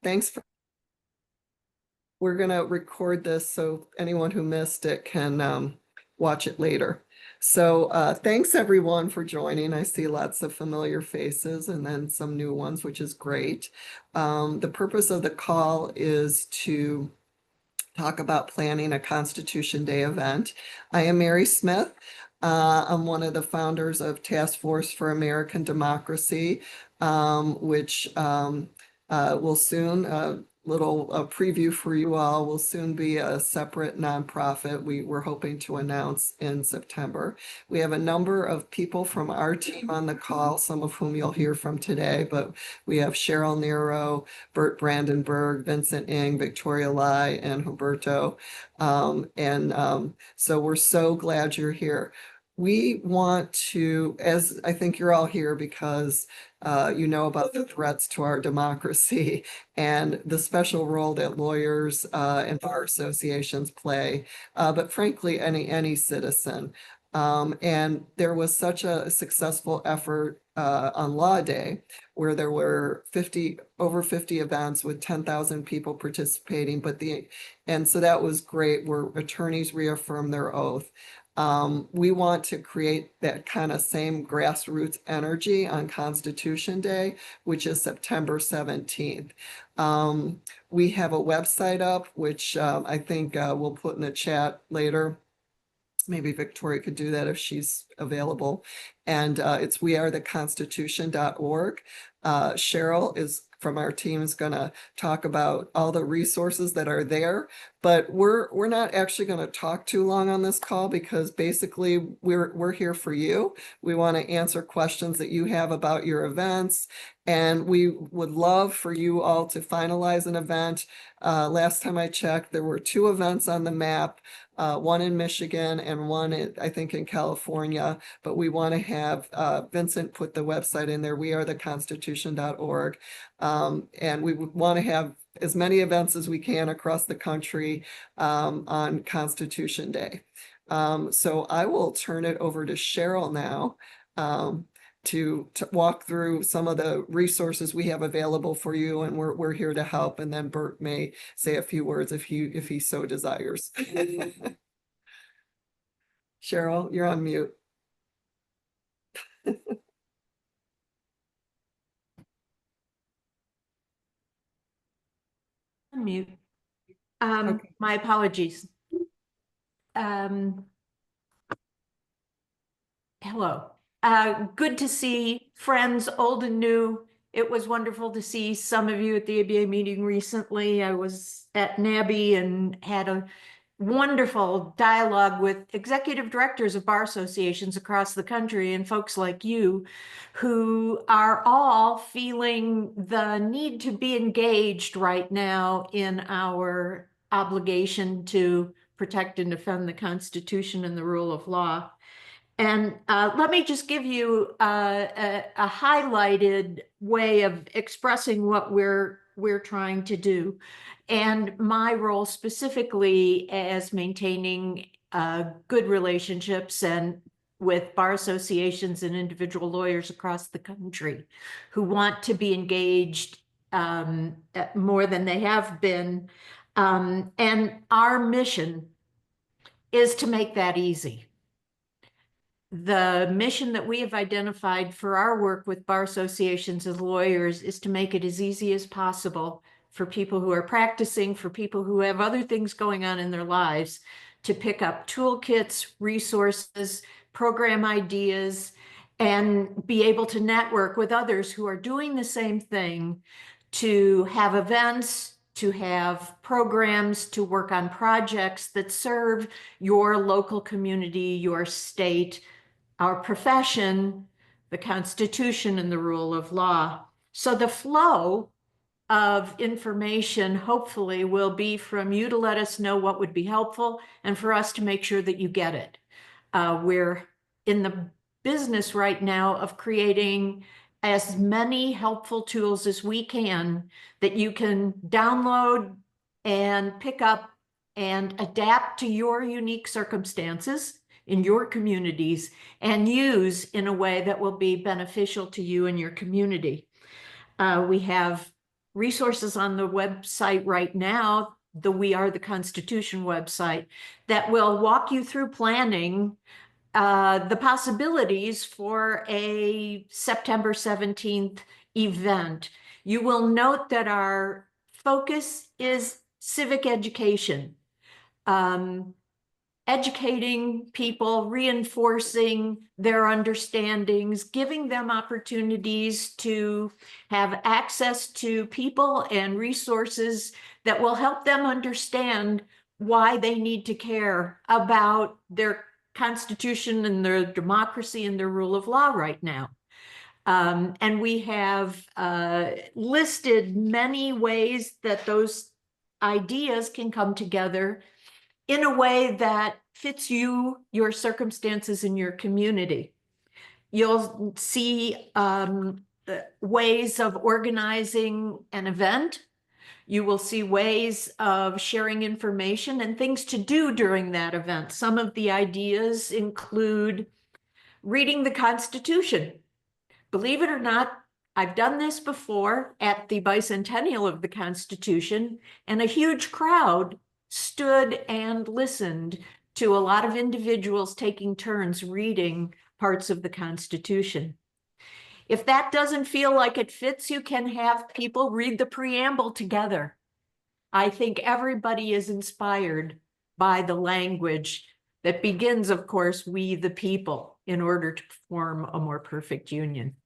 thanks for, we're going to record this so anyone who missed it can watch it later. So thanks everyone for joining. I see lots of familiar faces and then some new ones, which is great. The purpose of the call is to talk about planning a Constitution Day event. I am Mary Smith. I'm one of the founders of Task Force for American Democracy, which will soon, little preview for you all, will soon be a separate nonprofit we're hoping to announce in September. We have a number of people from our team on the call, some of whom you'll hear from today, but we have Cheryl Nero, Bert Brandenburg, Vincent Ng, Victoria Lai, and Humberto. So we're so glad you're here. We want to, as I think you're all here because you know about the threats to our democracy and the special role that lawyers and bar associations play, but frankly, any citizen. And there was such a successful effort on Law Day, where there were over 50 events with 10,000 people participating. And so that was great, where attorneys reaffirmed their oath. We want to create that kind of same grassroots energy on Constitution Day, which is September 17th. We have a website up, which I think we'll put in the chat later. Maybe Victoria could do that if she's available. And it's wearetheconstitution.org. Cheryl from our team is going to talk about all the resources that are there, but we're not actually going to talk too long on this call because basically we're here for you. We want to answer questions that you have about your events, and we would love for you all to finalize an event. Last time I checked, there were 2 events on the map, one in Michigan and one, I think, in California, but we want to have Vincent put the website in there, wearetheconstitution.org. And we would want to have as many events as we can across the country on Constitution Day. So I will turn it over to Cheryl now to walk through some of the resources we have available for you, and we're here to help. And then Bert may say a few words if he so desires. Cheryl, you're on mute. Mute. Okay. My apologies. Hello. Good to see friends, old and new. It was wonderful to see some of you at the ABA meeting recently. I was at NABI and had a wonderful dialogue with executive directors of bar associations across the country and folks like you who are all feeling the need to be engaged right now in our obligation to protect and defend the Constitution and the rule of law. And let me just give you a highlighted way of expressing what we're trying to do. And my role specifically as maintaining good relationships and with bar associations and individual lawyers across the country who want to be engaged more than they have been. And our mission is to make that easy. The mission that we have identified for our work with bar associations as lawyers is to make it as easy as possible for people who are practicing, for people who have other things going on in their lives, to pick up toolkits, resources, program ideas, and be able to network with others who are doing the same thing, to have events, to have programs, to work on projects that serve your local community, your state, our profession, the Constitution, and the rule of law. So the flow of information hopefully will be from you to let us know what would be helpful and for us to make sure that you get it. We're in the business right now of creating as many helpful tools as we can that you can download and pick up and adapt to your unique circumstances in your communities and use in a way that will be beneficial to you and your community. We have resources on the website right now, the We Are the Constitution website, that will walk you through planning the possibilities for a September 17th event. You will note that our focus is civic education. Educating people, reinforcing their understandings, giving them opportunities to have access to people and resources that will help them understand why they need to care about their Constitution and their democracy and their rule of law right now. And we have listed many ways that those ideas can come together in a way that fits you, your circumstances, and your community. You'll see ways of organizing an event. You will see ways of sharing information and things to do during that event. Some of the ideas include reading the Constitution. Believe it or not, I've done this before at the bicentennial of the Constitution, and a huge crowd stood and listened to a lot of individuals taking turns reading parts of the Constitution. If that doesn't feel like it fits, you can have people read the preamble together. I think everybody is inspired by the language that begins, of course, we the people, in order to form a more perfect union.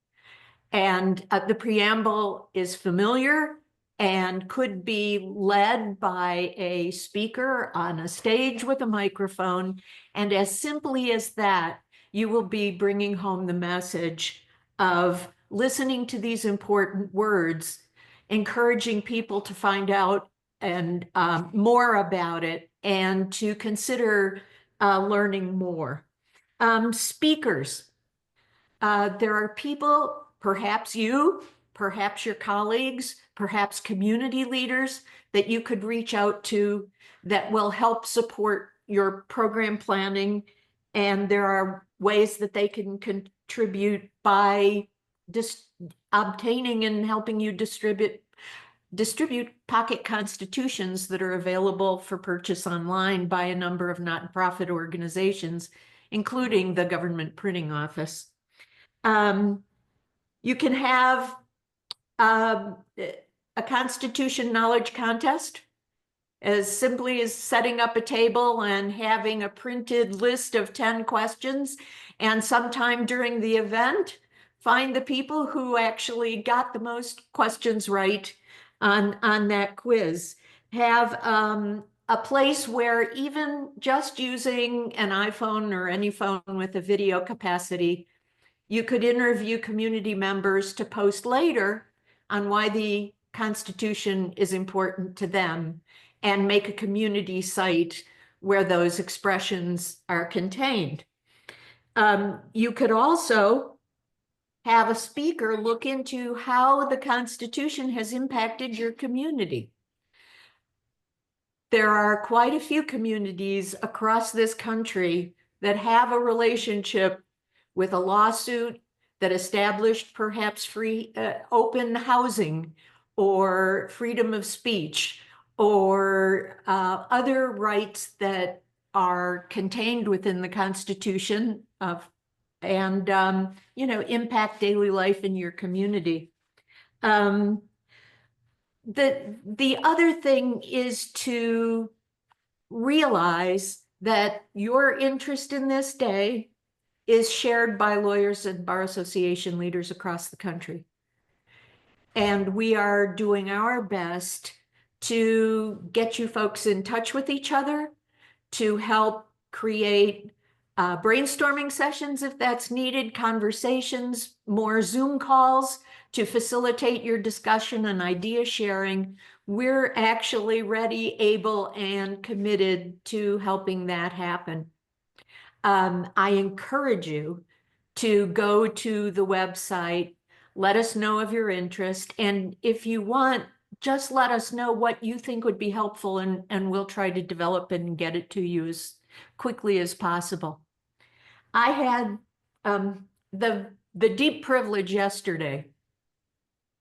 And the preamble is familiar and could be led by a speaker on a stage with a microphone. And as simply as that, you will be bringing home the message of listening to these important words, encouraging people to find out and more about it and to consider learning more. Speakers. There are people, perhaps you, perhaps your colleagues, perhaps community leaders that you could reach out to that will help support your program planning. And there are ways that they can contribute by obtaining and helping you distribute pocket constitutions that are available for purchase online by a number of nonprofit organizations, including the Government Printing Office. You can have a Constitution knowledge contest, as simply as setting up a table and having a printed list of 10 questions, and sometime during the event, find the people who actually got the most questions right on that quiz. Have a place where even just using an iPhone or any phone with a video capacity, you could interview community members to post later on why the Constitution is important to them and make a community site where those expressions are contained. You could also have a speaker look into how the Constitution has impacted your community. There are quite a few communities across this country that have a relationship with a lawsuit that established perhaps free, open housing or freedom of speech or other rights that are contained within the Constitution and impact daily life in your community. The other thing is to realize that your interest in this day is shared by lawyers and bar association leaders across the country. And we are doing our best to get you folks in touch with each other, to help create brainstorming sessions if that's needed, conversations, more Zoom calls to facilitate your discussion and idea sharing. We're actually ready, able, and committed to helping that happen. I encourage you to go to the website, let us know of your interest, and if you want, just let us know what you think would be helpful, and we'll try to develop and get it to you as quickly as possible. I had the deep privilege yesterday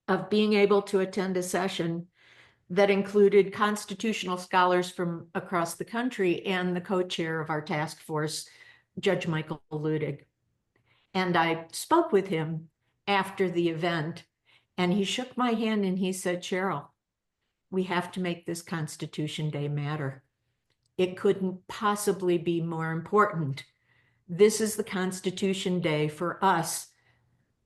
of being able to attend a session that included constitutional scholars from across the country and the co-chair of our task force, Judge Michael Ludig. And I spoke with him after the event, and he shook my hand and he said, Cheryl, we have to make this Constitution Day matter. It couldn't possibly be more important. This is the Constitution Day for us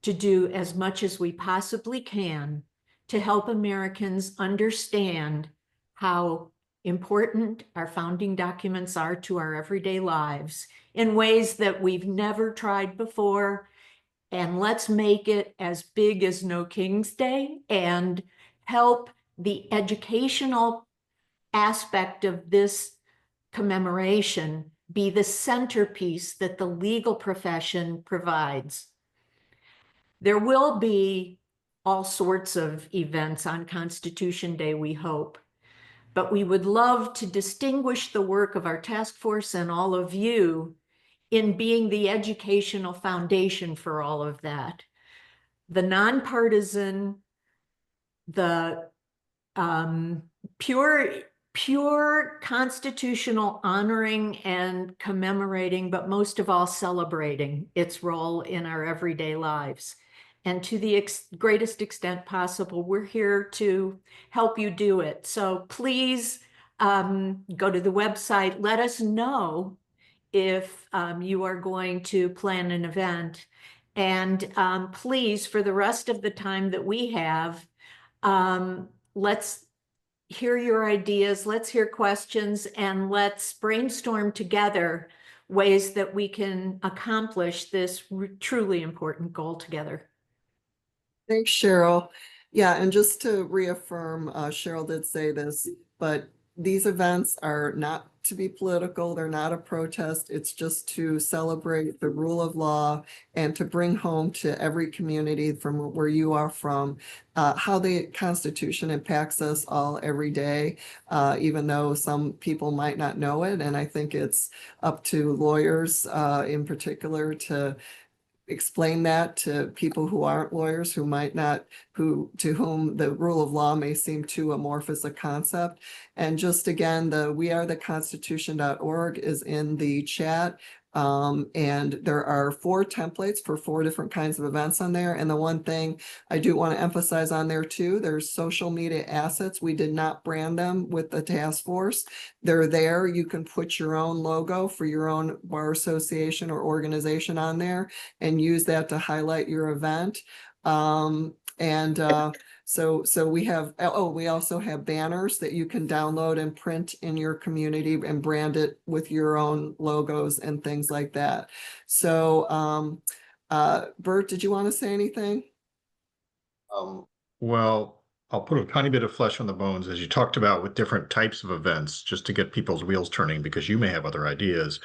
to do as much as we possibly can to help Americans understand how important our founding documents are to our everyday lives in ways that we've never tried before. And let's make it as big as No King's Day and help the educational aspect of this commemoration be the centerpiece that the legal profession provides. There will be all sorts of events on Constitution Day, we hope, but we would love to distinguish the work of our task force and all of you in being the educational foundation for all of that. The nonpartisan, the pure constitutional honoring and commemorating, but most of all celebrating its role in our everyday lives. And to the greatest extent possible, we're here to help you do it. So please go to the website. Let us know if you are going to plan an event. And please, for the rest of the time that we have, let's hear your ideas, let's hear questions, and let's brainstorm together ways that we can accomplish this truly important goal together. Thanks, Cheryl. Yeah, and just to reaffirm, Cheryl did say this, but these events are not to be political. They're not a protest. It's just to celebrate the rule of law and to bring home to every community from where you are from how the Constitution impacts us all every day, even though some people might not know it. And I think it's up to lawyers in particular to explain that to people who aren't lawyers, who might not, to whom the rule of law may seem too amorphous a concept. And just again, the wearetheconstitution.org is in the chat. And there are 4 templates for 4 different kinds of events on there. And the one thing I do want to emphasize on there too, there's social media assets. We did not brand them with the task force. They're there. You can put your own logo for your own bar association or organization on there and use that to highlight your event. So we have, we also have banners that you can download and print in your community and brand it with your own logos and things like that. So, Bert, did you want to say anything? Well, I'll put a tiny bit of flesh on the bones as you talked about with different types of events, just to get people's wheels turning, because you may have other ideas.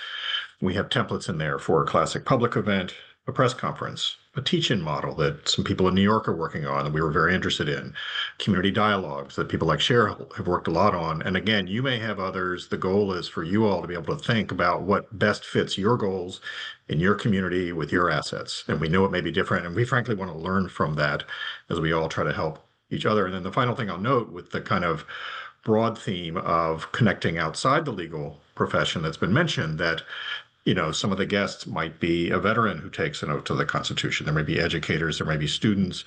We have templates in there for a classic public event, a press conference, a teach-in model that some people in New York are working on that we were very interested in, community dialogues that people like Cheryl have worked a lot on. And again, you may have others. The goal is for you all to be able to think about what best fits your goals in your community with your assets. And we know it may be different, and we frankly want to learn from that as we all try to help each other. And then the final thing I'll note with the kind of broad theme of connecting outside the legal profession that's been mentioned, that some of the guests might be a veteran who takes an oath to the Constitution. There may be educators, there may be students.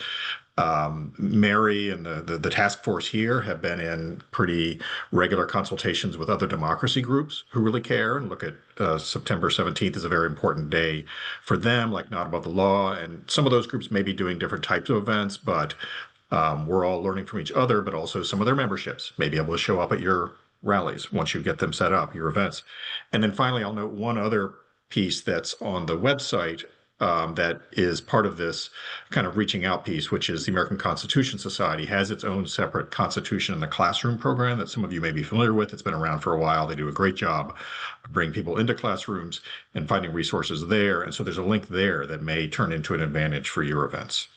Mary and the task force here have been in pretty regular consultations with other democracy groups who really care and look at September 17th is a very important day for them, like Not Above the Law. And some of those groups may be doing different types of events, but we're all learning from each other, but also some of their memberships may be able to show up at your rallies once you get them set up, your events. And then finally, I'll note one other piece that's on the website that is part of this kind of reaching out piece, which is the American Constitution Society has its own separate Constitution in the Classroom program that some of you may be familiar with. It's been around for a while. They do a great job of bringing people into classrooms and finding resources there. And so there's a link there that may turn into an advantage for your events.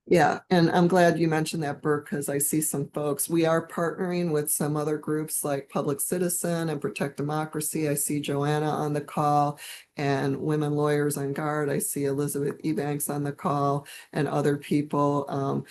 Yeah, and I'm glad you mentioned that, Burke, because I see some folks. We are partnering with some other groups like Public Citizen and Protect Democracy. I see Joanna on the call and Women Lawyers on Guard. I see Elizabeth Ebanks on the call and other people. I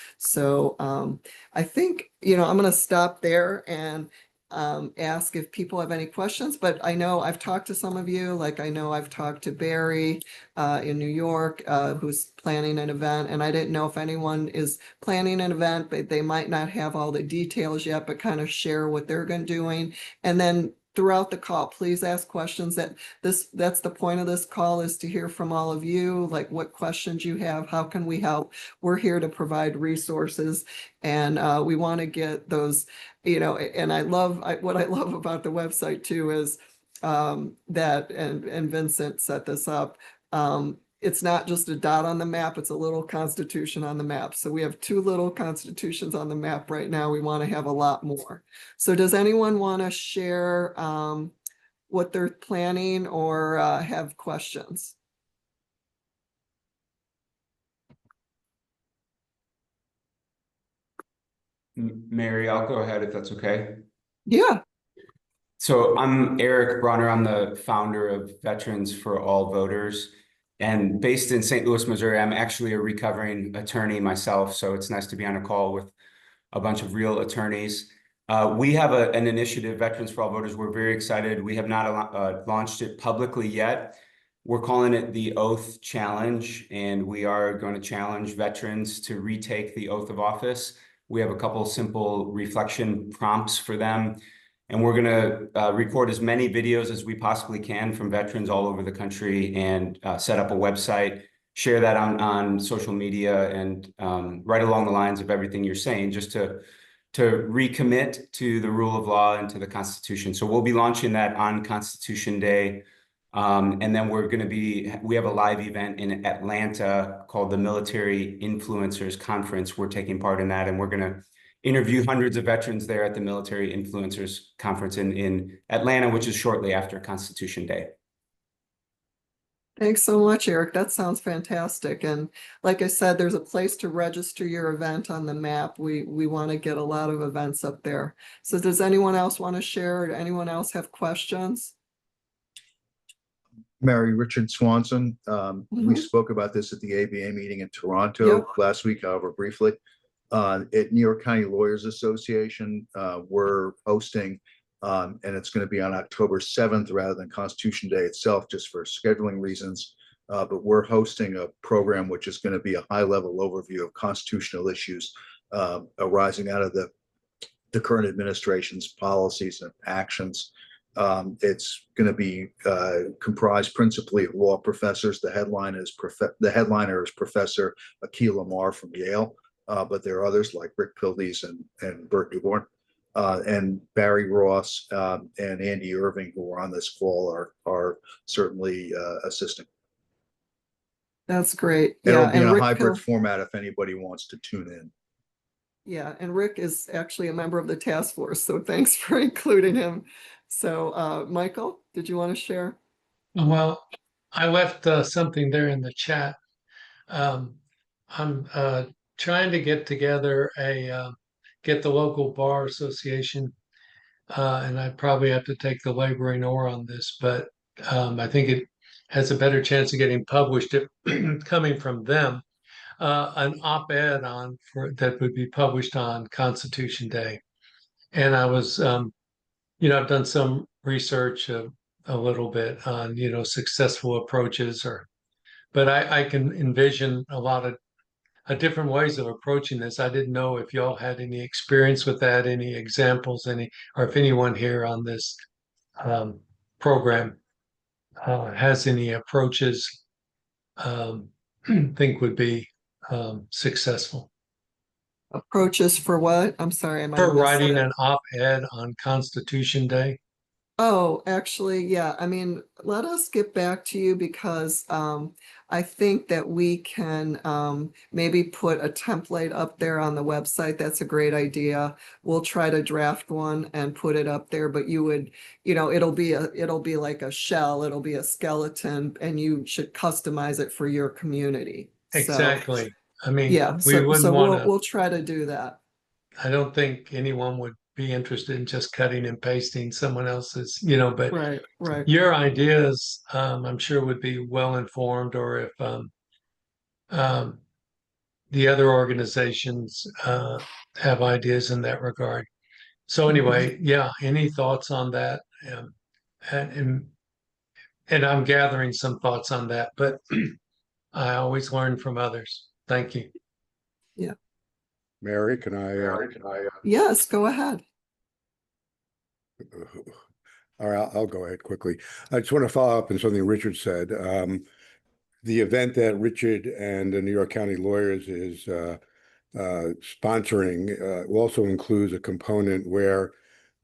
think, I'm going to stop there and ask if people have any questions, but I know I've talked to some of you, like I know I've talked to Barry in New York, who's planning an event. And I didn't know if anyone is planning an event, but they might not have all the details yet, but kind of share what they're going to doing. And then throughout the call, please ask questions. That's the point of this call, is to hear from all of you, like what questions you have, how can we help? We're here to provide resources, and we want to get those, and what I love about the website too is that, and Vincent set this up. It's not just a dot on the map, it's a little constitution on the map. So we have 2 little constitutions on the map right now. We want to have a lot more. So does anyone want to share what they're planning or have questions? Mary, I'll go ahead if that's okay. Yeah. So I'm Eric Brunner. I'm the founder of Veterans for All Voters, and based in St. Louis, Missouri. I'm actually a recovering attorney myself, so it's nice to be on a call with a bunch of real attorneys. We have an initiative, Veterans for All Voters. We're very excited. We have not launched it publicly yet. We're calling it the Oath Challenge, and we are going to challenge veterans to retake the oath of office. We have a couple simple reflection prompts for them, and we're going to record as many videos as we possibly can from veterans all over the country, and set up a website, share that on social media, and right along the lines of everything you're saying, just to recommit to the rule of law and to the Constitution. So we'll be launching that on Constitution Day. And then we have a live event in Atlanta called the Military Influencers Conference. We're taking part in that, and we're going to interview hundreds of veterans there at the Military Influencers Conference in Atlanta, which is shortly after Constitution Day. Thanks so much, Eric. That sounds fantastic. And like I said, there's a place to register your event on the map. We want to get a lot of events up there. So does anyone else want to share, or anyone else have questions? Mary, Richard Swanson. We Mhm. spoke about this at the ABA meeting in Toronto Yep. last week, however, briefly. At New York County Lawyers Association, we're hosting, and it's going to be on October 7th rather than Constitution Day itself, just for scheduling reasons. But we're hosting a program which is going to be a high-level overview of constitutional issues arising out of the current administration's policies and actions. It's going to be comprised principally of law professors. The headliner is Professor Akil Amar from Yale, but there are others like Rick Pildes and Bert Newborn, and Barry Ross and Andy Irving, who are on this call, are certainly assisting. That's great. It'll Yeah, be in and a Rick hybrid format if anybody wants to tune in. Yeah, and Rick is actually a member of the task force, so thanks for including him. So, Michael, did you want to share? Well, I left something there in the chat. I'm trying to get together get the local bar association, and I probably have to take the laboring oar on this, but I think it has a better chance of getting published if coming from them. An op-ed that would be published on Constitution Day, and I was, I've done some research a little bit on successful approaches, but I can envision a lot of different ways of approaching this. I didn't know if y'all had any experience with that, any examples, or if anyone here on this um, program has any approaches think would be successful. Approaches for what? I'm sorry, I might For have missed writing that. an op-ed on Constitution Day. Oh, actually, yeah. I mean, let us get back to you, because I think that we can maybe put a template up there on the website. That's a great idea. We'll try to draft one and put it up there, but you would, it'll be like a shell, it'll be a skeleton, and you should customize it for your community. So, Exactly. I mean, Yeah, we so, wouldn't so want to, we'll try to do that. I don't think anyone would be interested in just cutting and pasting someone else's, but Right, right. your ideas, I'm sure would be well informed, or if um, the other organizations have ideas in that regard. So anyway, yeah, any thoughts on that? And, and and I'm gathering some thoughts on that, but I always learn from others. Thank you. Yeah. Mary, can I, Yes, go ahead. all right, I'll go ahead quickly. I just want to follow up on something Richard said. The event that Richard and the New York County Lawyers is sponsoring also includes a component where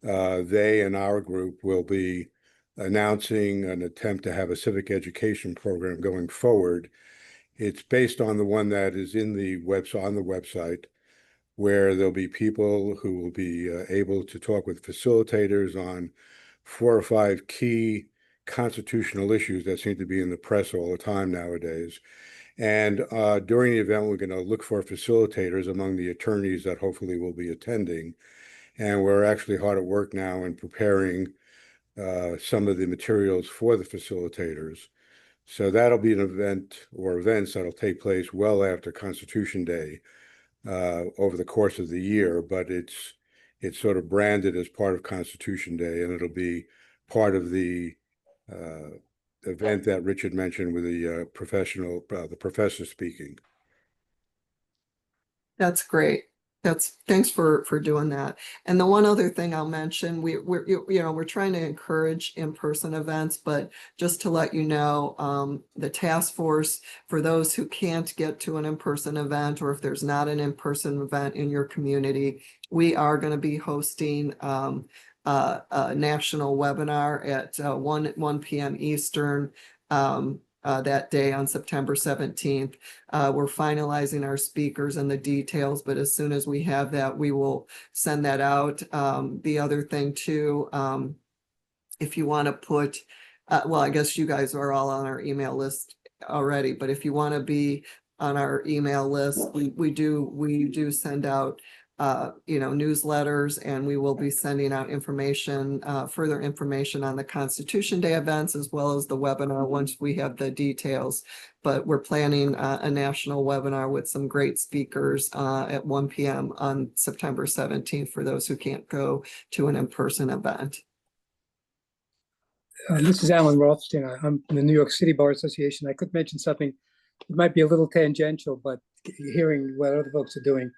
they and our group will be announcing an attempt to have a civic education program going forward. It's based on the one that is in the website, where there'll be people who will be able to talk with facilitators on 4 or 5 key constitutional issues that seem to be in the press all the time nowadays. And during the event, we're going to look for facilitators among the attorneys that hopefully will be attending. And we're actually hard at work now in preparing some of the materials for the facilitators. So that'll be an event or events that'll take place well after Constitution Day over the course of the year, but it's sort of branded as part of Constitution Day, and it'll be part of the event that Richard mentioned with the the professor speaking. That's great. Thanks for doing that. And the one other thing I'll mention, we're trying to encourage in-person events, but just to let you know, the task force, for those who can't get to an in-person event, or if there's not an in-person event in your community, we are going to be hosting a national webinar at 1 p.m. Eastern that day on September 17th. We're finalizing our speakers and the details, but as soon as we have that, we will send that out. The other thing too, if you want to put, well, I guess you guys are all on our email list already, but if you want to be on our email list, we do send out newsletters, and we will be sending out information, further information on the Constitution Day events, as well as the webinar once we have the details. But we're planning a national webinar with some great speakers at 1 p.m. on September 17th for those who can't go to an in-person event. This is Alan Rothstein. I'm from the New York City Bar Association. I could mention something that might be a little tangential, but hearing what other folks are doing.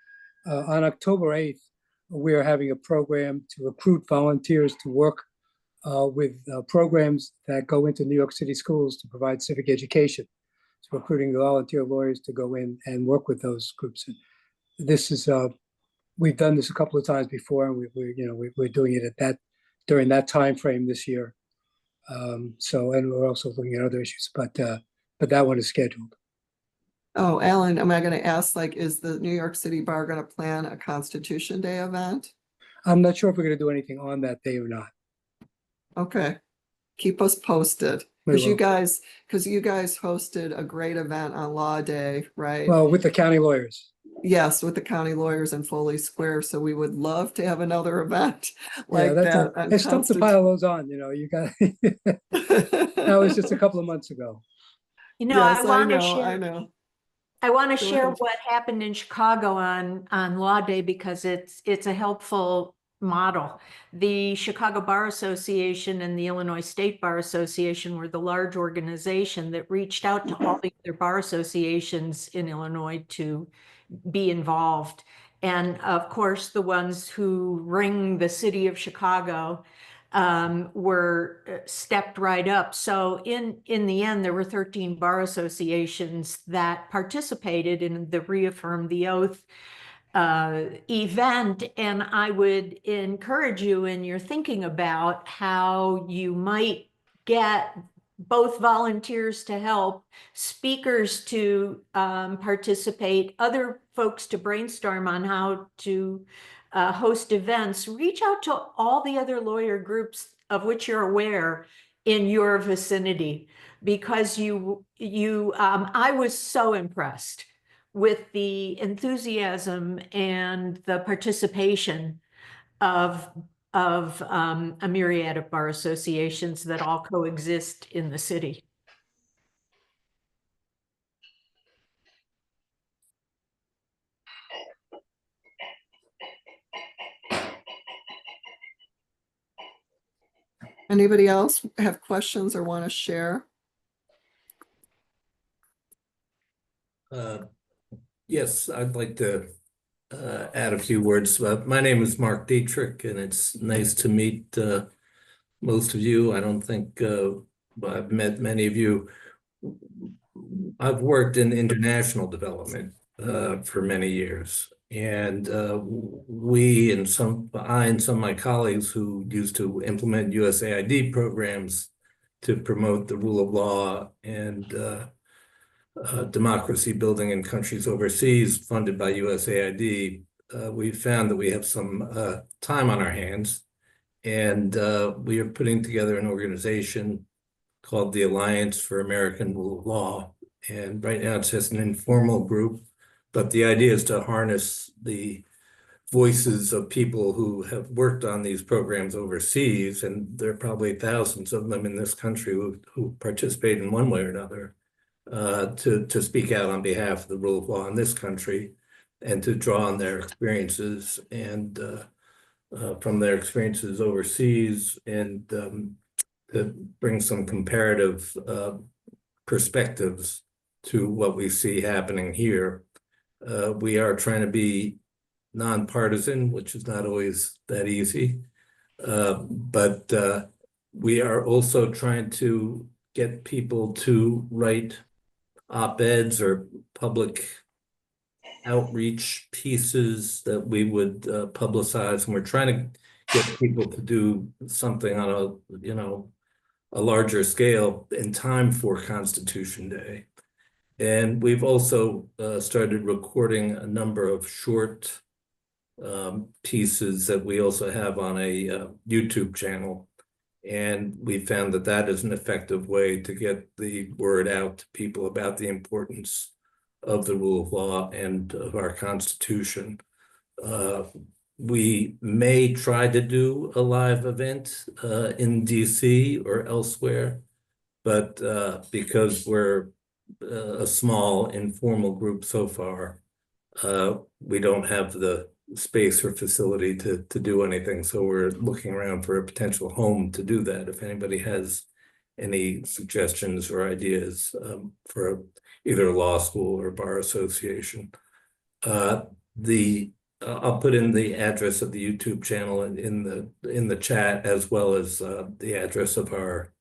On October 8th, we are having a program to recruit volunteers to work with programs that go into New York City schools to provide civic education. So recruiting the volunteer lawyers to go in and work with those groups. And this is, we've done this a couple of times before, and we're doing it during that time frame this year. And we're also looking at other issues, but that one is scheduled. Oh, Alan, am I going to ask, is the New York City Bar going to plan a Constitution Day event? I'm not sure if we're going to do anything on that day or not. Okay. Keep us posted. We Because you will. guys hosted a great event on Law Day, right? Well, with the county lawyers. Yes, with the county lawyers in Foley Square. So we would love to have another event like Yeah, that. it's tough to pile those on, you got, that was just a couple of months ago. Yes, I want to I share. know. I want to Go share ahead. what happened in Chicago on Law Day, because it's a helpful model. The Chicago Bar Association and the Illinois State Bar Association were the large organization that reached out to all the other bar associations in Illinois to be involved. And of course, the ones who ring the city of Chicago were stepped right up. So in the end, there were 13 bar associations that participated in the Reaffirm the Oath event. And I would encourage you in your thinking about how you might get both volunteers to help, speakers to participate, other folks to brainstorm on how to host events. Reach out to all the other lawyer groups of which you're aware in your vicinity, because I was so impressed with the enthusiasm and the participation of a myriad of bar associations that all coexist in the city. Anybody else have questions or want to share? Yes, I'd like to add a few words. My name is Mark Dietrich, and it's nice to meet most of you. I don't think I've met many of you. I've worked in international development for many years, and I and some of my colleagues who used to implement USAID programs to promote the rule of law and democracy building in countries overseas funded by USAID, we found that we have some time on our hands, and we are putting together an organization called the Alliance for American Rule of Law. And right now it's just an informal group, but the idea is to harness the voices of people who have worked on these programs overseas, and there are probably thousands of them in this country who participate in one way or another, to speak out on behalf of the rule of law in this country and to draw on their experiences and from their experiences overseas, and to bring some comparative perspectives to what we see happening here. We are trying to be nonpartisan, which is not always that easy, but we are also trying to get people to write op-eds or public outreach pieces that we would publicize, and we're trying to get people to do something on a larger scale in time for Constitution Day. And we've also started recording a number of short pieces that we also have on a YouTube channel. And we found that that is an effective way to get the word out to people about the importance of the rule of law and of our Constitution. We may try to do a live event in DC or elsewhere, but because we're a small informal group so far, we don't have the space or facility to do anything. So we're looking around for a potential home to do that. If anybody has any suggestions or ideas for either a law school or bar association. I'll put in the address of the YouTube channel in the chat, as well as the address of our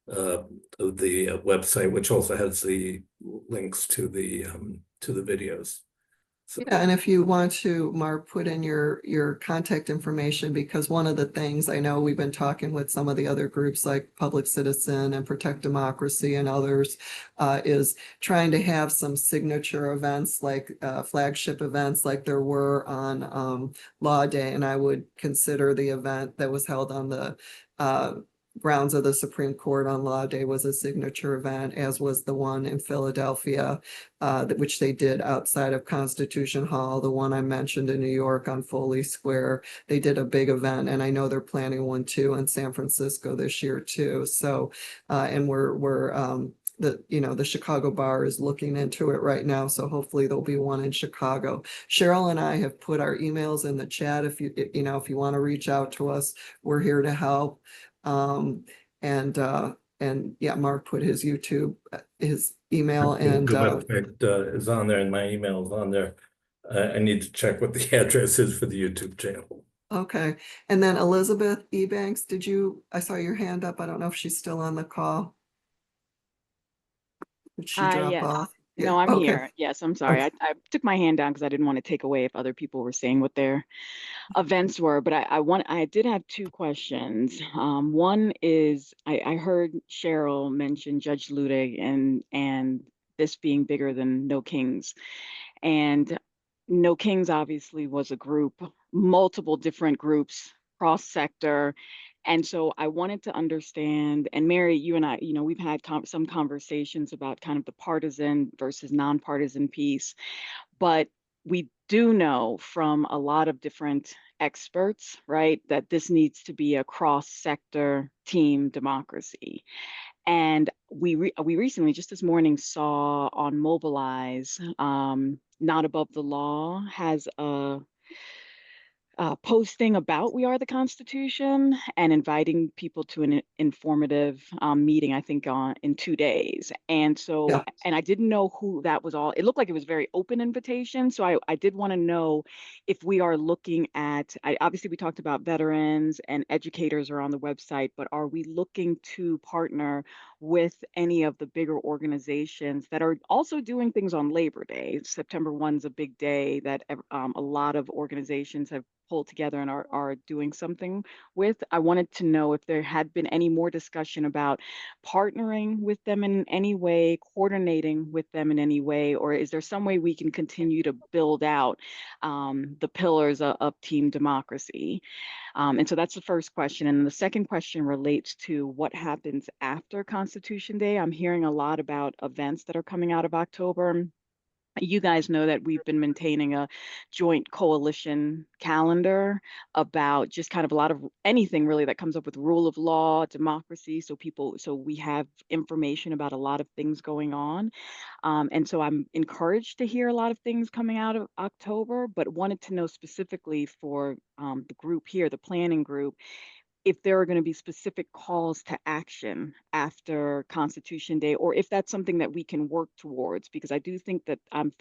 website, which also has the links to the videos. So. Yeah, and if you want to, Mark, put in your contact information, because one of the things I know we've been talking with some of the other groups like Public Citizen and Protect Democracy and others, is trying to have some signature events, like flagship events like there were on Law Day. And I would consider the event that was held on the grounds of the Supreme Court on Law Day was a signature event, as was the one in Philadelphia, which they did outside of Constitution Hall. The one I mentioned in New York on Foley Square, they did a big event, and I know they're planning one too in San Francisco this year too. So, and we're the Chicago bar is looking into it right now. So hopefully there'll be one in Chicago. Cheryl and I have put our emails in the chat. If you want to reach out to us, we're here to help. And yeah, Mark put his YouTube, his email, and the website is on there, and my email is on there. I need to check what the address is for the YouTube channel. Okay. And then Elizabeth Ebanks, I saw your hand up. I don't know if she's still on the call. Did she drop yes. off? No, I'm here. Yes, I'm sorry. Okay. I took my hand down because I didn't want to take away if other people were saying what their events were. But I did have two questions. One is I heard Cheryl mention Judge Ludig and this being bigger than No Kings. And No Kings obviously was a group, multiple different groups, cross sector. And so I wanted to understand, and Mary, you and I, we've had some conversations about kind of the partisan versus nonpartisan piece, but we do know from a lot of different experts, right, that this needs to be a cross-sector team democracy. And we recently, just this morning, saw on Mobilize, Not Above the Law has a posting about We Are the Constitution and inviting people to an informative meeting, I think in 2 days. And so, Yeah. and I didn't know who that was all. It looked like it was very open invitation. So I did want to know if we are looking at, obviously we talked about veterans and educators are on the website, but are we looking to partner with any of the bigger organizations that are also doing things on Labor Day? September 1's a big day that a lot of organizations have pulled together and are doing something with. I wanted to know if there had been any more discussion about partnering with them in any way, coordinating with them in any way, or is there some way we can continue to build out the pillars of team democracy? And so that's the first question. And the second question relates to what happens after Constitution Day. I'm hearing a lot about events that are coming out of October. You guys know that we've been maintaining a joint coalition calendar about just kind of a lot of anything really that comes up with rule of law, democracy. So we have information about a lot of things going on. And so I'm encouraged to hear a lot of things coming out of October, but wanted to know specifically for the group here, the planning group, if there are going to be specific calls to action after Constitution Day, or if that's something that we can work towards, because I do think that I'm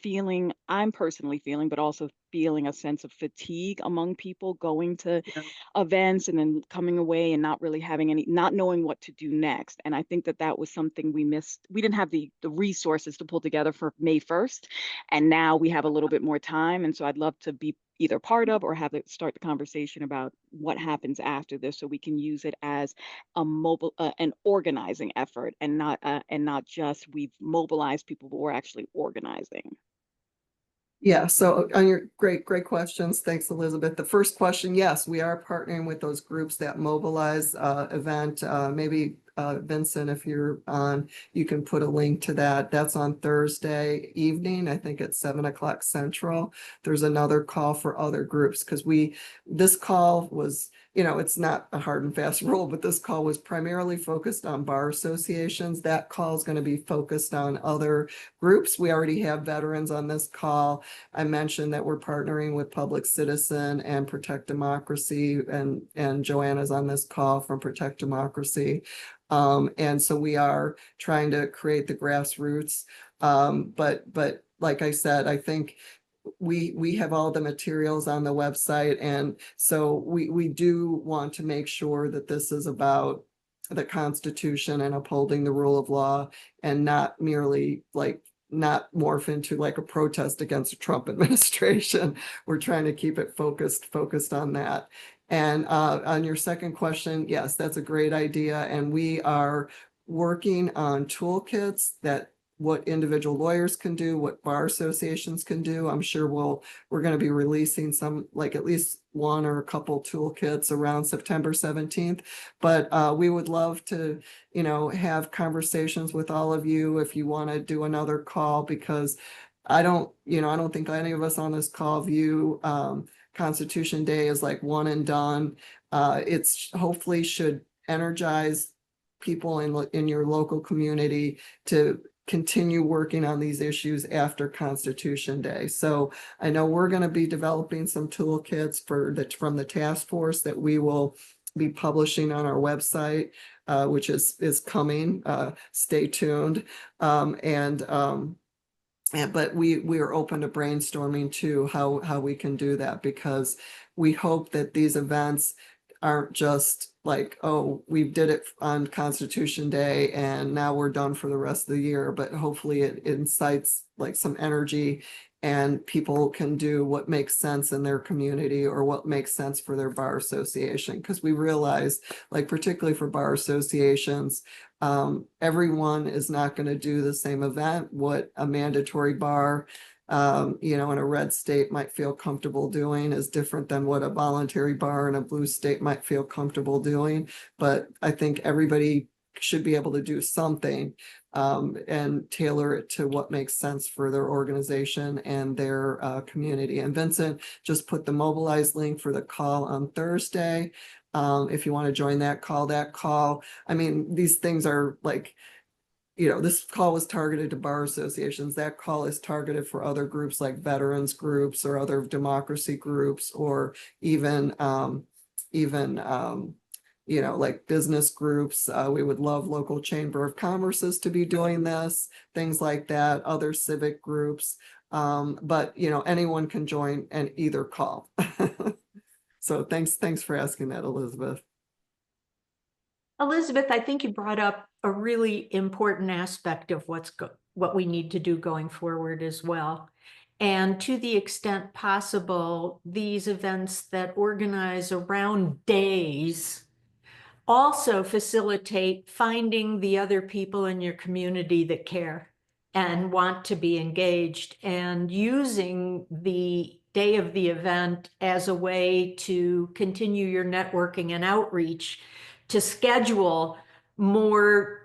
personally feeling, but also feeling a sense of fatigue among people going to events and then coming away and not really not knowing what to do next. And I think that that was something we missed. We didn't have the resources to pull together for May 1st. And now we have a little bit more time. And so I'd love to be either part of or have it start the conversation about what happens after this, so we can use it as an organizing effort and not just we've mobilized people, but we're actually organizing. Yeah, so on your great questions. Thanks, Elizabeth. The first question, yes, we are partnering with those groups that mobilize event. Maybe Vincent, if you're on, you can put a link to that. That's on Thursday evening, I think at 7 o'clock Central. There's another call for other groups because this call was, it's not a hard and fast rule, but this call was primarily focused on bar associations. That call is going to be focused on other groups. We already have veterans on this call. I mentioned that we're partnering with Public Citizen and Protect Democracy, and Joanna's on this call from Protect Democracy. And so we are trying to create the grassroots. But like I said, I think we have all the materials on the website. And so we do want to make sure that this is about the Constitution and upholding the rule of law, and not merely not morph into like a protest against the Trump administration. We're trying to keep it focused on that. And on your second question, yes, that's a great idea. And we are working on toolkits that what individual lawyers can do, what bar associations can do. I'm sure we're going to be releasing some, like at least one or a couple toolkits around September 17th. But we would love to, have conversations with all of you if you want to do another call, because I don't think any of us on this call view Constitution Day as like one and done. It's hopefully should energize people in your local community to continue working on these issues after Constitution Day. So I know we're going to be developing some toolkits from the task force that we will be publishing on our website, which is coming. Stay tuned. But we are open to brainstorming too, how we can do that, because we hope that these events aren't just like, oh, we did it on Constitution Day and now we're done for the rest of the year, but hopefully it incites like some energy and people can do what makes sense in their community or what makes sense for their bar association. Because we realize, like particularly for bar associations, everyone is not going to do the same event. What a mandatory bar you know, in a red state might feel comfortable doing is different than what a voluntary bar in a blue state might feel comfortable doing. But I think everybody should be able to do something and tailor it to what makes sense for their organization and their community. And Vincent just put the mobilize link for the call on Thursday. If you want to join that call. I mean, these things are like, you know, this call was targeted to bar associations. That call is targeted for other groups like veterans groups or other democracy groups, or even, you know, like business groups. We would love local chamber of commerces to be doing this, things like that, other civic groups. But, you know, anyone can join and either call. So thanks for asking that, Elizabeth. Elizabeth, I think you brought up a really important aspect of what we need to do going forward as well. And to the extent possible, these events that organize around days also facilitate finding the other people in your community that care and want to be engaged, and using the day of the event as a way to continue your networking and outreach, to schedule more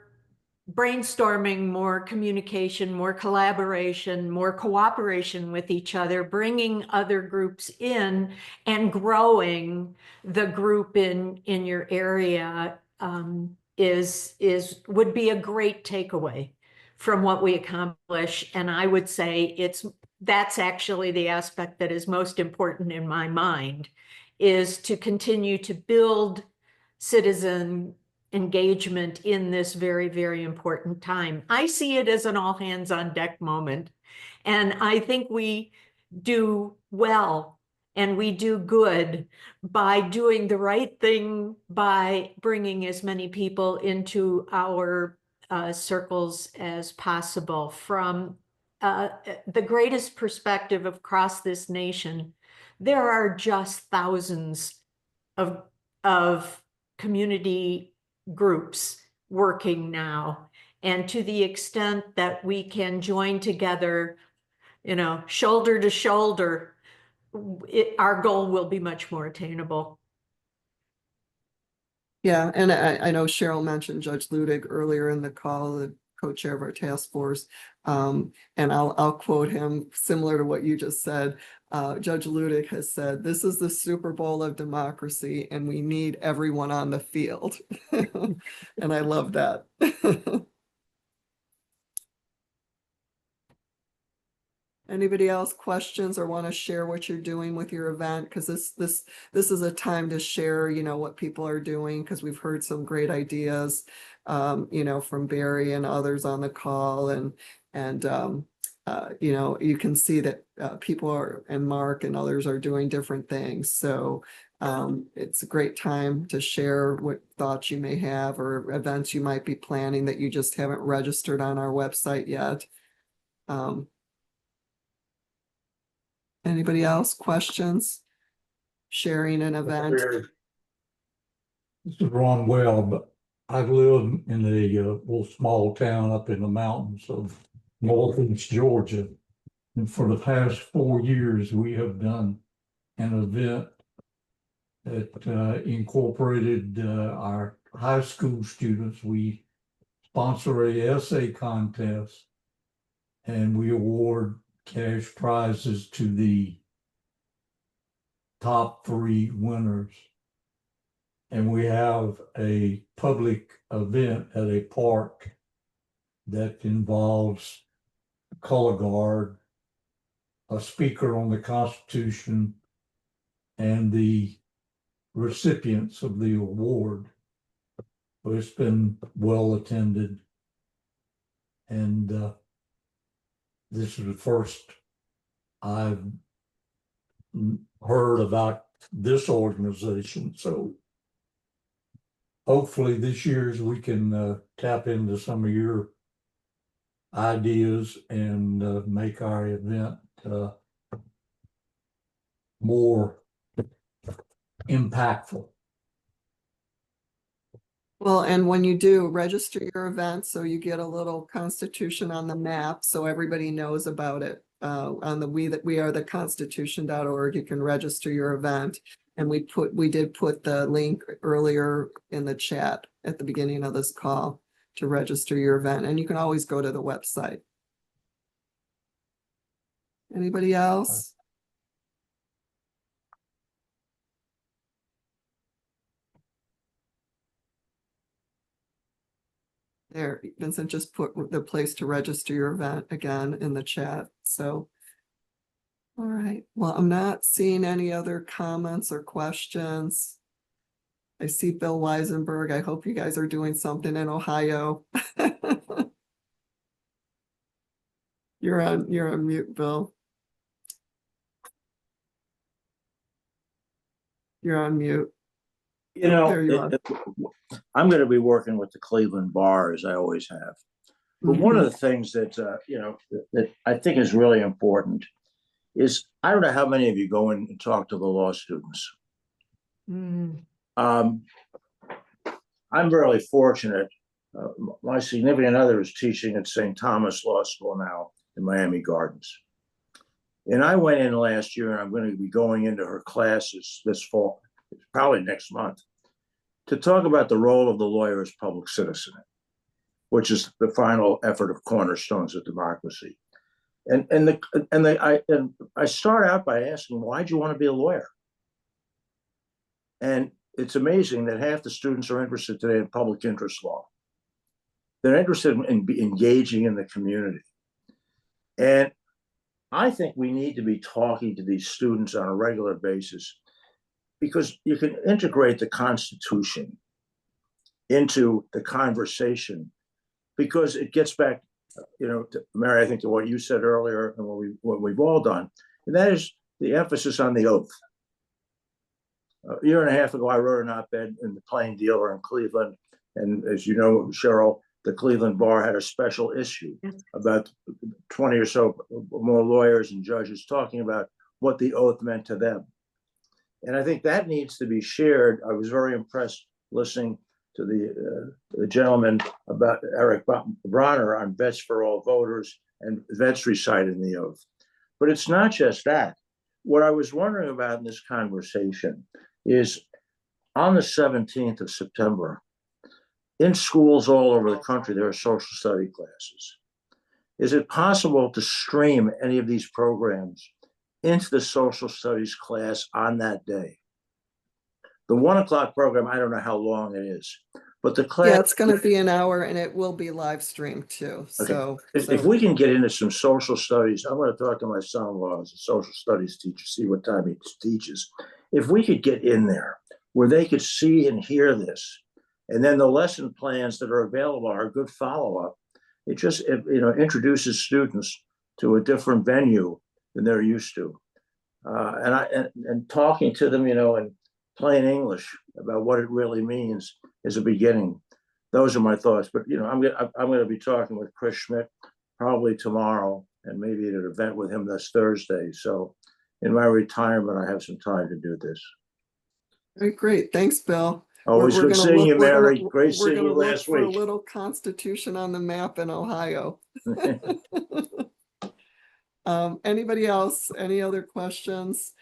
brainstorming, more communication, more collaboration, more cooperation with each other, bringing other groups in and growing the group in your area would be a great takeaway from what we accomplish. And I would say that's actually the aspect that is most important in my mind, is to continue to build citizen engagement in this very, very important time. I see it as an all hands on deck moment. And I think we do well and we do good by doing the right thing, by bringing as many people into our circles as possible. From the greatest perspective across this nation, there are just thousands of community groups working now. And to the extent that we can join together, you know, shoulder to shoulder, our goal will be much more attainable. Yeah, and I know Cheryl mentioned Judge Ludig earlier in the call, the co-chair of our task force. And I'll quote him similar to what you just said. Judge Ludig has said, "This is the Super Bowl of democracy, and we need everyone on the field." And I love that. Anybody else questions or want to share what you're doing with your event? Because this is a time to share, you know, what people are doing, because we've heard some great ideas, you know, from Barry and others on the call, and you know, you can see that people are, and Mark and others are doing different things. So it's a great time to share what thoughts you may have or events you might be planning that you just haven't registered on our website yet. Anybody else? Questions? Sharing an event? This is Ron Webb, but I live in a little small town up in the mountains of northeast Georgia. And for the past 4 years, we have done an event that incorporated our high school students. We sponsor a essay contest, and we award cash prizes to the top 3 winners. And we have a public event at a park that involves a color guard, a speaker on the Constitution, and the recipients of the award. So it's been well attended. And this is the first I've heard about this organization. So hopefully this year's we can tap into some of your ideas and make our event more impactful. Well, and when you do, register your event so you get a little Constitution on the map so everybody knows about it. on the we are the Constitution.org. You can register your event. And we did put the link earlier in the chat at the beginning of this call to register your event. And you can always go to the website. Anybody else? There, Vincent just put the place to register your event again in the chat. So, all right. Well, I'm not seeing any other comments or questions. I see Bill Weisenberg. I hope you guys are doing something in Ohio. You're on mute, Bill. You're on mute. You know, There you are. I'm going to be working with the Cleveland Bar as I always have. But one of the things that, that I think is really important is I don't know how many of you go in and talk to the law students. I'm really fortunate. My significant other is teaching at St. Thomas Law School now in Miami Gardens. And I went in last year, and I'm going to be going into her classes this fall, probably next month, to talk about the role of the lawyer as public citizen, which is the final effort of cornerstones of democracy. And I start out by asking, why'd you want to be a lawyer? And it's amazing that half the students are interested today in public interest law. They're interested in engaging in the community. And I think we need to be talking to these students on a regular basis, because you can integrate the Constitution into the conversation, because it gets back, Mary, I think to what you said earlier and what we've all done, and that is the emphasis on the oath. A year and a half ago, I wrote an op-ed in the Plain Dealer in Cleveland, and as you know, Cheryl, the Cleveland Bar had a special issue about 20 or so more lawyers and judges talking about what the oath meant to them. And I think that needs to be shared. I was very impressed listening to the gentleman about Eric Bronner on Vets for All Voters and vets reciting the oath. But it's not just that. What I was wondering about in this conversation is on the 17th of September, in schools all over the country, there are social study classes. Is it possible to stream any of these programs into the social studies class on that day? The 1 o'clock program, I don't know how long it is, but the class. Yeah, it's going to be an hour, and it will be live streamed too. Okay. So if we can get into some social studies, I'm going to talk to my son-in-law as a social studies teacher, see what time he teaches. If we could get in there where they could see and hear this, and then the lesson plans that are available are a good follow-up. It just introduces students to a different venue than they're used to, and talking to them, in plain English about what it really means is a beginning. Those are my thoughts. But I'm going to be talking with Chris Schmidt probably tomorrow, and maybe at an event with him this Thursday. So in my retirement, I have some time to do this. Very great. Thanks, Bill. Always good seeing you, Mary. Great seeing you last week. We're going to look for a little Constitution on the map in Ohio. Anybody else? Any other questions?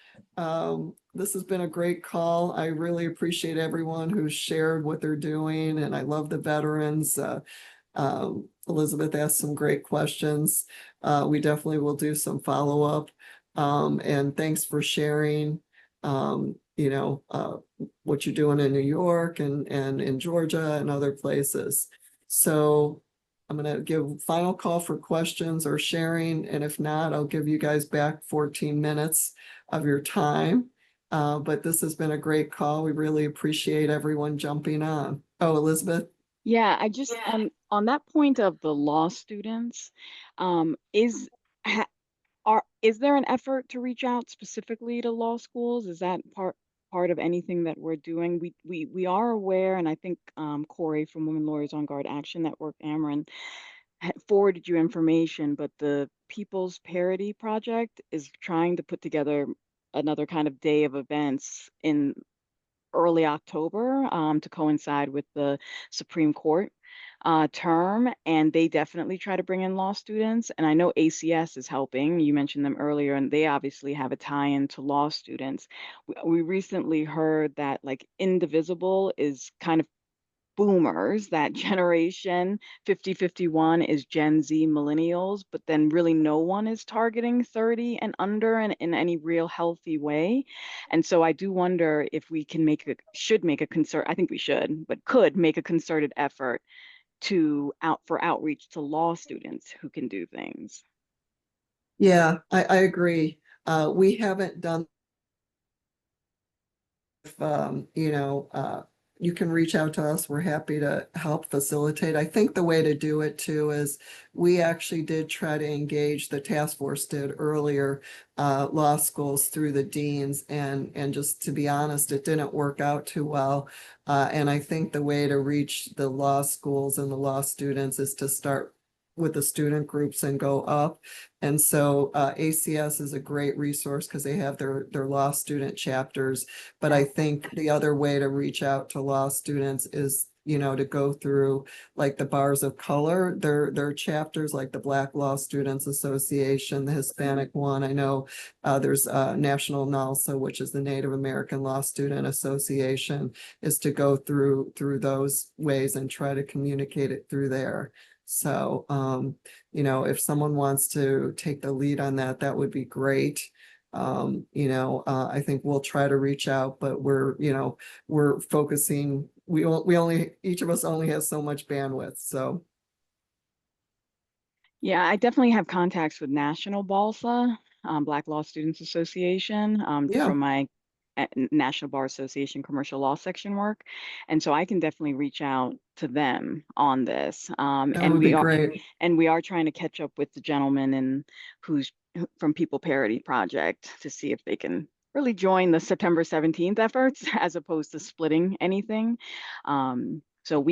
This has been a great call. I really appreciate everyone who's shared what they're doing, and I love the veterans. Elizabeth asked some great questions. We definitely will do some follow-up. And thanks for sharing, what you're doing in New York and in Georgia and other places. So I'm going to give final call for questions or sharing. And if not, I'll give you guys back 14 minutes of your time. But this has been a great call. We really appreciate everyone jumping on. Oh, Elizabeth? Yeah, I just, on that point of the law students, is there an effort to reach out specifically to law schools? Is that part of anything that we're doing? We are aware, and I think Corey from Women Lawyers on Guard Action Network, Ameren, forwarded you information, but the People's Parity Project is trying to put together another kind of day of events in early October to coincide with the Supreme Court term, and they definitely try to bring in law students. And I know ACS is helping. You mentioned them earlier, and they obviously have a tie-in to law students. We recently heard that like Indivisible is kind of boomers, that generation 50-51 is Gen Z millennials, but then really no one is targeting 30 and under in any real healthy way. And so I do wonder if we can should make a concert, I think we should, but could make a concerted effort to for outreach to law students who can do things. Yeah, I agree. We haven't done, you can reach out to us. We're happy to help facilitate. I think the way to do it too is we actually did try to engage, the task force did earlier, law schools through the deans, and just to be honest, it didn't work out too well. And I think the way to reach the law schools and the law students is to start with the student groups and go up. And so ACS is a great resource because they have their law student chapters. But I think the other way to reach out to law students is, to go through like the bars of color, their chapters, like the Black Law Students Association, the Hispanic one. I know there's National NALSA, which is the Native American Law Student Association, is to go through those ways and try to communicate it through there. So, if someone wants to take the lead on that, that would be great. I think we'll try to reach out, but we're focusing, each of us only has so much bandwidth, so. Yeah, I definitely have contacts with National BALSA, Black Law Students Association, Yeah. from my National Bar Association commercial law section work. And so I can definitely reach out to them on this. That And would we be are great. and we are trying to catch up with the gentleman who's from People Parity Project to see if they can really join the September 17th efforts as opposed to splitting anything. So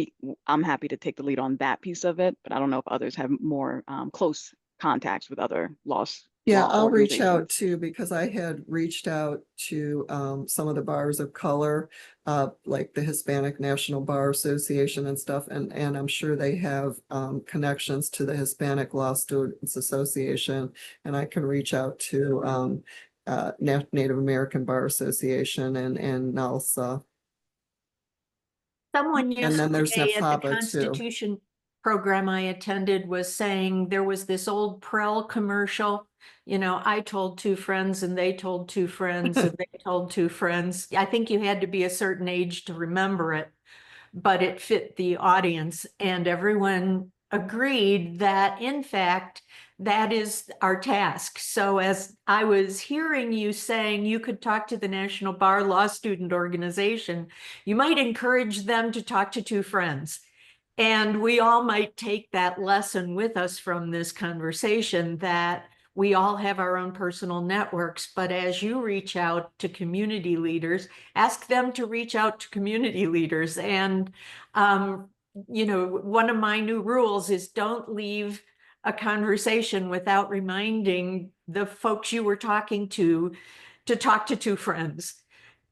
I'm happy to take the lead on that piece of it, but I don't know if others have more close contacts with other Yeah, law I'll reach out organizations. too, because I had reached out to some of the bars of color, like the Hispanic National Bar Association and stuff, and I'm sure they have connections to the Hispanic Law Students Association, and I can reach out to Native American Bar Association and NALSA. Someone And then there's yesterday at the NAPABA too. Constitution program I attended was saying there was this old Prel commercial. I told two friends and they told two friends and they told two friends. I think you had to be a certain age to remember it, but it fit the audience, and everyone agreed that, in fact, that is our task. So as I was hearing you saying you could talk to the National Bar Law Student Organization, you might encourage them to talk to two friends. And we all might take that lesson with us from this conversation, that we all have our own personal networks, but as you reach out to community leaders, ask them to reach out to community leaders. And, one of my new rules is don't leave a conversation without reminding the folks you were talking to talk to two friends.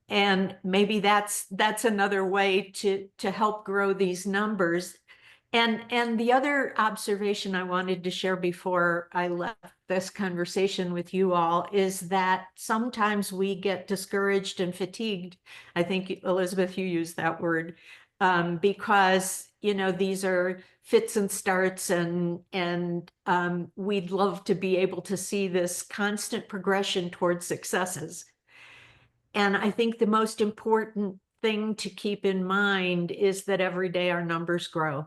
And maybe that's another way to help grow these numbers. And the other observation I wanted to share before I left this conversation with you all is that sometimes we get discouraged and fatigued. I think, Elizabeth, you used that word, because these are fits and starts, and we'd love to be able to see this constant progression towards successes. And I think the most important thing to keep in mind is that every day our numbers grow.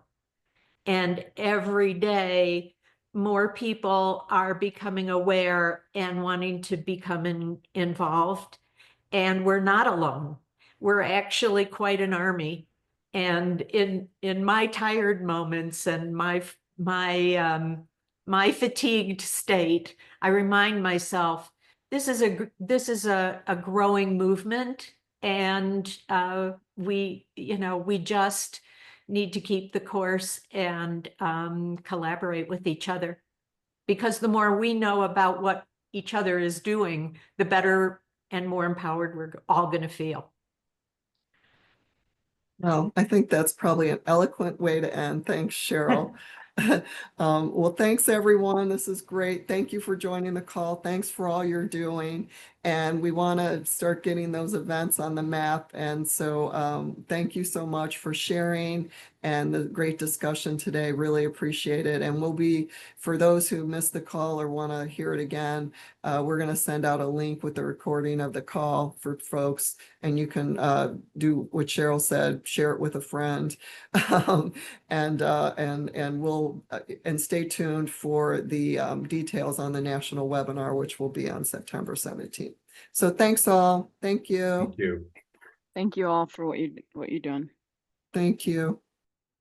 And every day more people are becoming aware and wanting to become involved. And we're not alone. We're actually quite an army. And in my tired moments and my fatigued state, I remind myself, this is a growing movement, and we just need to keep the course and collaborate with each other, because the more we know about what each other is doing, the better and more empowered we're all going to feel. Well, I think that's probably an eloquent way to end. Thanks, Cheryl. Well, thanks, everyone. This is great. Thank you for joining the call. Thanks for all you're doing. And we want to start getting those events on the map. And so thank you so much for sharing and the great discussion today. Really appreciate it. And we'll be, for those who missed the call or want to hear it again, we're going to send out a link with the recording of the call for folks. And you can do what Cheryl said, share it with a friend. And we'll and stay tuned for the details on the national webinar, which will be on September 17th. So thanks all. Thank you. Thank you. Thank you all for what you're doing. Thank you.